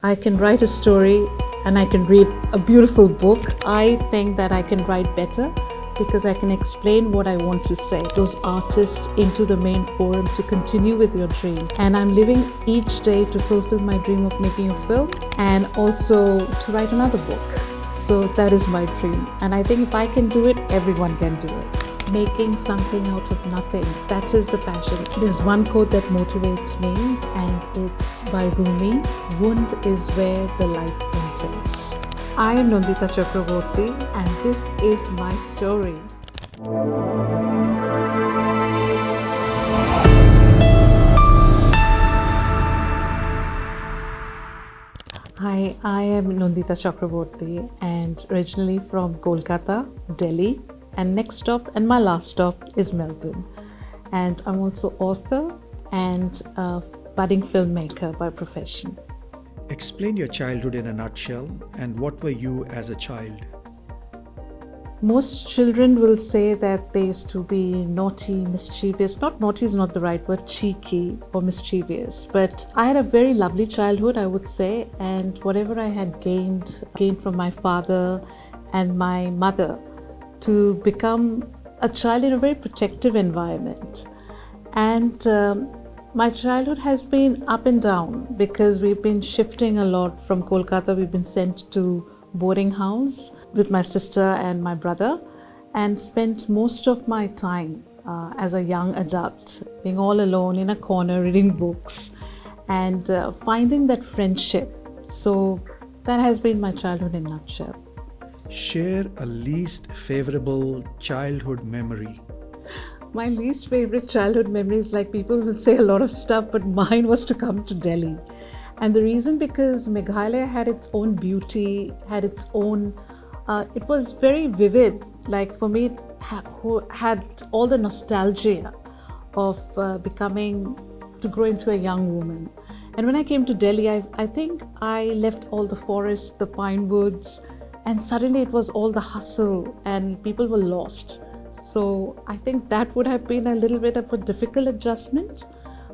I can write a story and I can read a beautiful book. I think that I can write better because I can explain what I want to say. Those artists into the main forum to continue with your dream. And I'm living each day to fulfill my dream of making a film and also to write another book. So that is my dream. And I think if I can do it, everyone can do it. Making something out of nothing. That is the passion. There's one quote that motivates me, and it's by Rumi. Wound is where the light enters. I am Nandita Chakraborty, and this is my story. Hi, I am Nandita Chakraborty, and originally from Kolkata, Delhi. And next stop and my last stop is Melbourne. And I'm also author and a budding filmmaker by profession. Explain your childhood in a nutshell, and what were you as a child? Most children will say that they used to be naughty, mischievous. Not naughty is not the right word, cheeky or mischievous. But I had a very lovely childhood, I would say. And whatever I had gained from my father and my mother, to become a child in a very protective environment. And my childhood has been up and down because we've been shifting a lot from Kolkata. We've been sent to boarding house with my sister and my brother and spent most of my time as a young adult being all alone in a corner reading books and finding that friendship. So that has been my childhood in a nutshell. Share a least favorable childhood memory. My least favorite childhood memories, like people will say a lot of stuff, but mine was to come to Delhi. And the reason because Meghalaya had its own beauty, had its own, it was very vivid. Like for me, it had all the nostalgia of to grow into a young woman. And when I came to Delhi, I think I left all the forests, the pine woods, and suddenly it was all the hustle and people were lost. So I think that would have been a little bit of a difficult adjustment,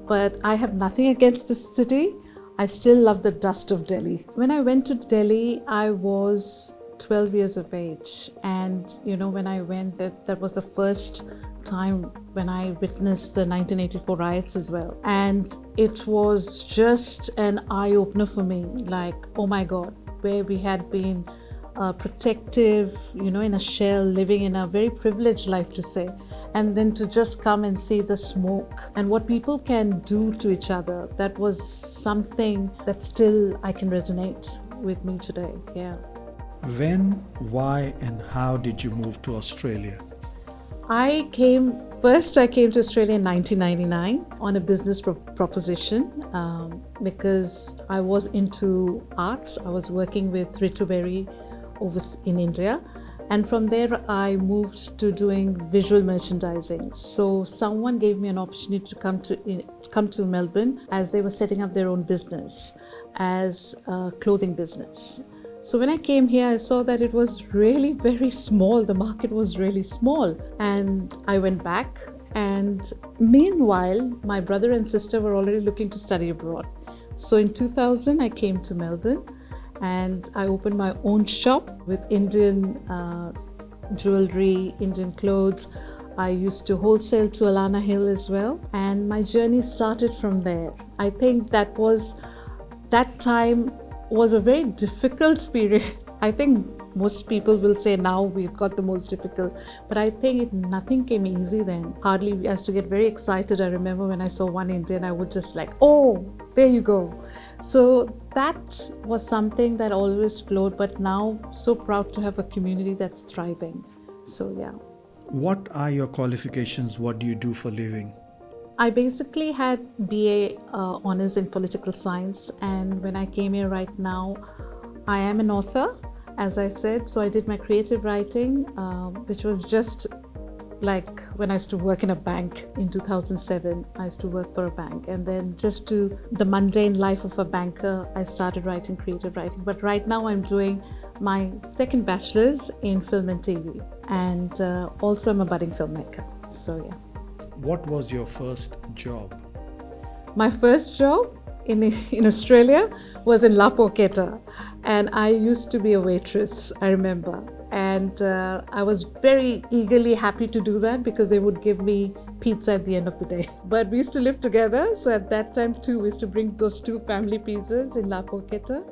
but I have nothing against the city. I still love the dust of Delhi. When I went to Delhi, I was 12 years of age. And when I went, that was the first time when I witnessed the 1984 riots as well. And it was just an eye-opener for me, like, oh my God, where we had been protective, in a shell, living in a very privileged life to say, and then to just come and see the smoke and what people can do to each other, that was something that still I can resonate with me today. Yeah. When, why, and how did you move to Australia? I came to Australia in 1999 on a business proposition because I was into arts. I was working with Ritu Berry over in India, and from there I moved to doing visual merchandising. So someone gave me an opportunity to come to Melbourne as they were setting up their own business as a clothing business. So when I came here, I saw that it was really very small. The market was really small, and I went back. And meanwhile, my brother and sister were already looking to study abroad. So in 2000, I came to Melbourne. And I opened my own shop with Indian jewelry, Indian clothes. I used to wholesale to Alana Hill as well. And my journey started from there. I think that time was a very difficult period. I think most people will say now we've got the most difficult, but I think nothing came easy then. Hardly, I used to get very excited. I remember when I saw one Indian, I would just like, oh, there you go. So that was something that always flowed, but now so proud to have a community that's thriving. So yeah. What are your qualifications? What do you do for living? I basically had BA honors in political science, and when I came here right now, I am an author, as I said. So I did my creative writing, which was just like when I used to work in a bank in 2007. I used to work for a bank, and then just to the mundane life of a banker, I started writing creative writing. But right now I'm doing my second bachelor's in film and TV, and also I'm a budding filmmaker. So yeah. What was your first job? My first job in Australia was in Kolkata, and I used to be a waitress, I remember. And I was very eagerly happy to do that because they would give me pizza at the end of the day. But we used to live together, so at that time too, we used to bring those two family pizzas in Kolkata.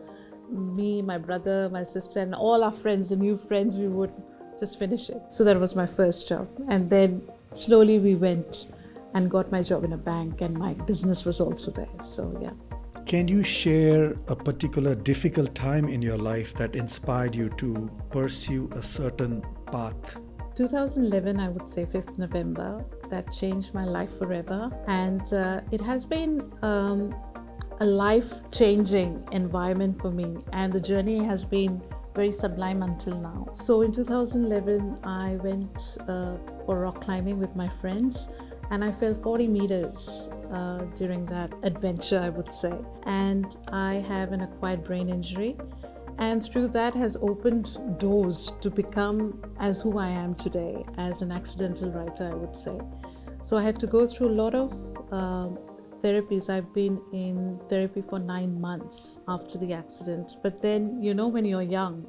Me, my brother, my sister, and all our friends, the new friends, we would just finish it. So that was my first job. And then slowly we went and got my job in a bank, and my business was also there. So yeah. Can you share a particular difficult time in your life that inspired you to pursue a certain path? 2011, I would say 5th November, that changed my life forever. And it has been a life-changing environment for me. And the journey has been very sublime until now. So in 2011, I went for rock climbing with my friends, and I fell 40 meters during that adventure, I would say. And I have an acquired brain injury. And through that has opened doors to become as who I am today, as an accidental writer, I would say. So I had to go through a lot of therapies. I've been in therapy for 9 months after the accident. But then, when you're young,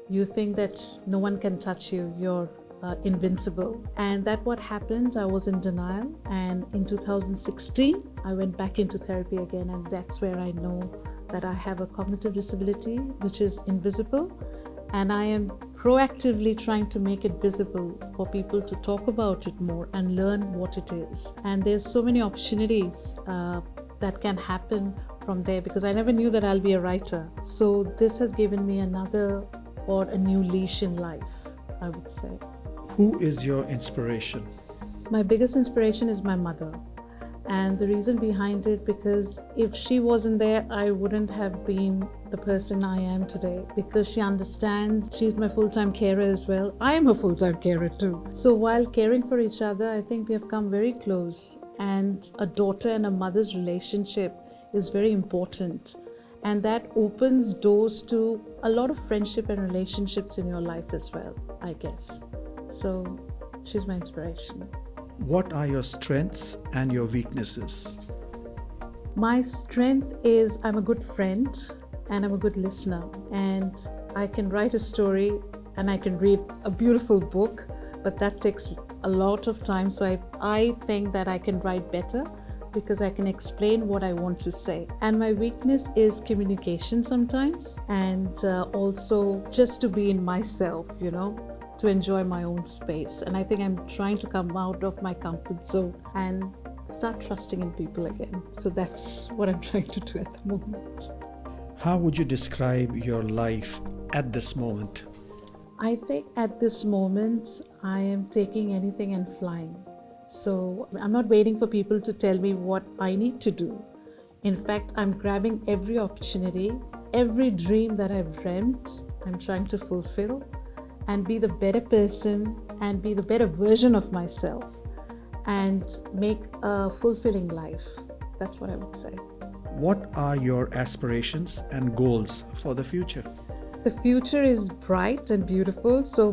you think that no one can touch you. You're invincible. And that's what happened. I was in denial. And in 2016, I went back into therapy again. And that's where I know that I have a cognitive disability, which is invisible. And I am proactively trying to make it visible for people to talk about it more and learn what it is. And there's so many opportunities that can happen from there, because I never knew that I'll be a writer. So this has given me another or a new leash in life, I would say. Who is your inspiration? My biggest inspiration is my mother. And the reason behind it, because if she wasn't there, I wouldn't have been the person I am today, because she understands. She's my full-time carer as well. I am a full-time carer too. So while caring for each other, I think we have come very close. And a daughter and a mother's relationship is very important. And that opens doors to a lot of friendship and relationships in your life as well, I guess. So she's my inspiration. What are your strengths and your weaknesses? My strength is I'm a good friend and I'm a good listener. And I can write a story and I can read a beautiful book, but that takes a lot of time. So I think that I can write better because I can explain what I want to say. And my weakness is communication sometimes, and also just to be in myself, to enjoy my own space. And I think I'm trying to come out of my comfort zone and start trusting in people again. So that's what I'm trying to do at the moment. How would you describe your life at this moment? I think at this moment, I am taking anything and flying. So I'm not waiting for people to tell me what I need to do. In fact, I'm grabbing every opportunity, every dream that I've dreamt, I'm trying to fulfill and be the better person and be the better version of myself and make a fulfilling life. That's what I would say. What are your aspirations and goals for the future? The future is bright and beautiful. So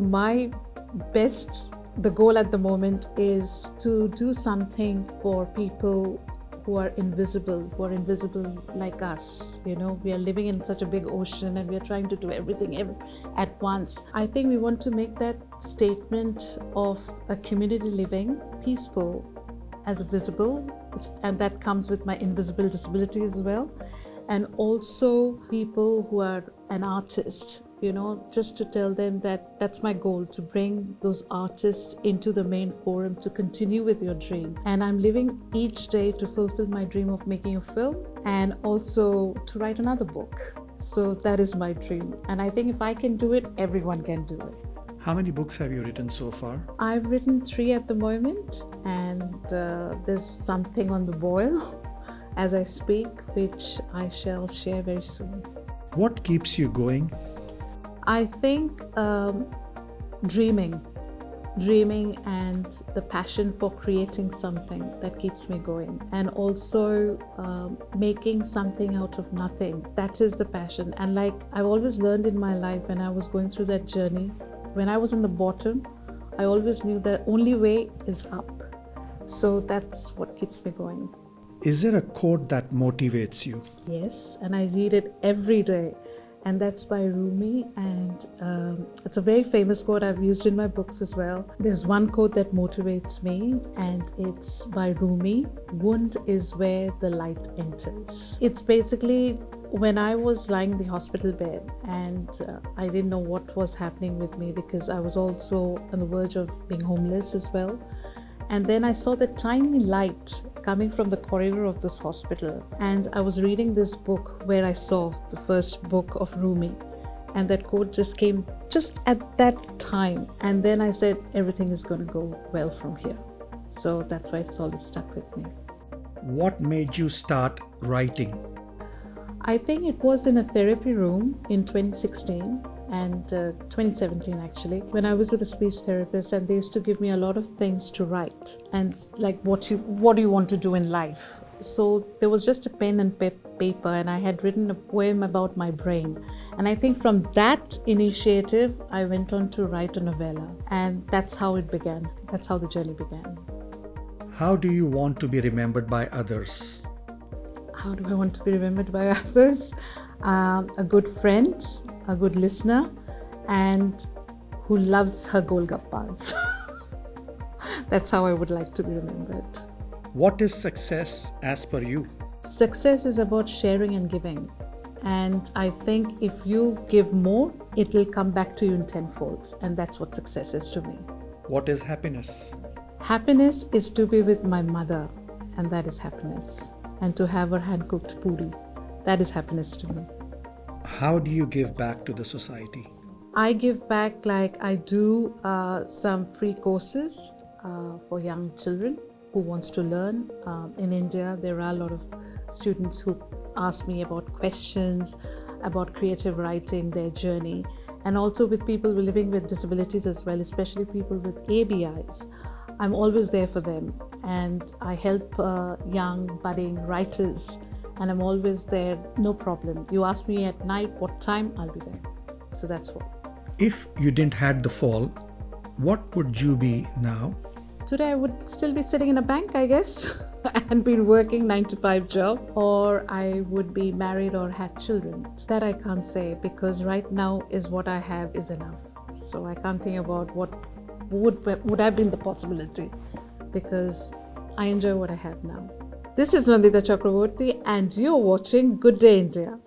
the goal at the moment is to do something for people who are invisible like us. We are living in such a big ocean and we are trying to do everything at once. I think we want to make that statement of a community living peaceful as visible, and that comes with my invisible disability as well. And also people who are an artist, just to tell them that that's my goal, to bring those artists into the main forum to continue with your dream. And I'm living each day to fulfill my dream of making a film and also to write another book. So that is my dream. And I think if I can do it, everyone can do it. How many books have you written so far? I've written 3 at the moment, and there's something on the boil as I speak, which I shall share very soon. What keeps you going? I think dreaming and the passion for creating something that keeps me going, and also making something out of nothing. That is the passion. And like I've always learned in my life, when I was going through that journey, when I was in the bottom, I always knew that only way is up. So that's what keeps me going. Is there a quote that motivates you? Yes, and I read it every day. And that's by Rumi. And it's a very famous quote I've used in my books as well. There's one quote that motivates me, and it's by Rumi: "Wound is where the light enters." It's basically when I was lying in the hospital bed and I didn't know what was happening with me, because I was also on the verge of being homeless as well. And then I saw the tiny light coming from the corridor of this hospital. And I was reading this book where I saw the first book of Rumi. And that quote just came just at that time. And then I said, everything is going to go well from here. So that's why it's always stuck with me. What made you start writing? I think it was in a therapy room in 2016 and 2017 actually, when I was with a speech therapist, and they used to give me a lot of things to write, and like what do you want to do in life. So there was just a pen and paper, and I had written a poem about my brain. And I think from that initiative, I went on to write a novella, and that's how it began. That's how the journey began. How do you want to be remembered by others? How do I want to be remembered by others? A good friend, a good listener, and who loves her golgappas. That's how I would like to be remembered. What is success as per you? Success is about sharing and giving. And I think if you give more, it will come back to you in tenfolds. And that's what success is to me. What is happiness? Happiness is to be with my mother, and that is happiness. And to have her hand-cooked puri, that is happiness to me. How do you give back to the society? I give back, like I do some free courses for young children who wants to learn. In India, there are a lot of students who ask me about questions, about creative writing, their journey, and also with people living with disabilities as well, especially people with ABIs. I'm always there for them, and I help young budding writers, and I'm always there, no problem. You ask me at night what time, I'll be there. So that's what. If you didn't had the fall, what would you be now? Today I would still be sitting in a bank, I guess, and been working 9-to-5 job, or I would be married or had children. That I can't say, because right now is what I have is enough. So I can't think about what would have been the possibility, because I enjoy what I have now. This is Nandita Chakraborty, and you're watching Good Day India.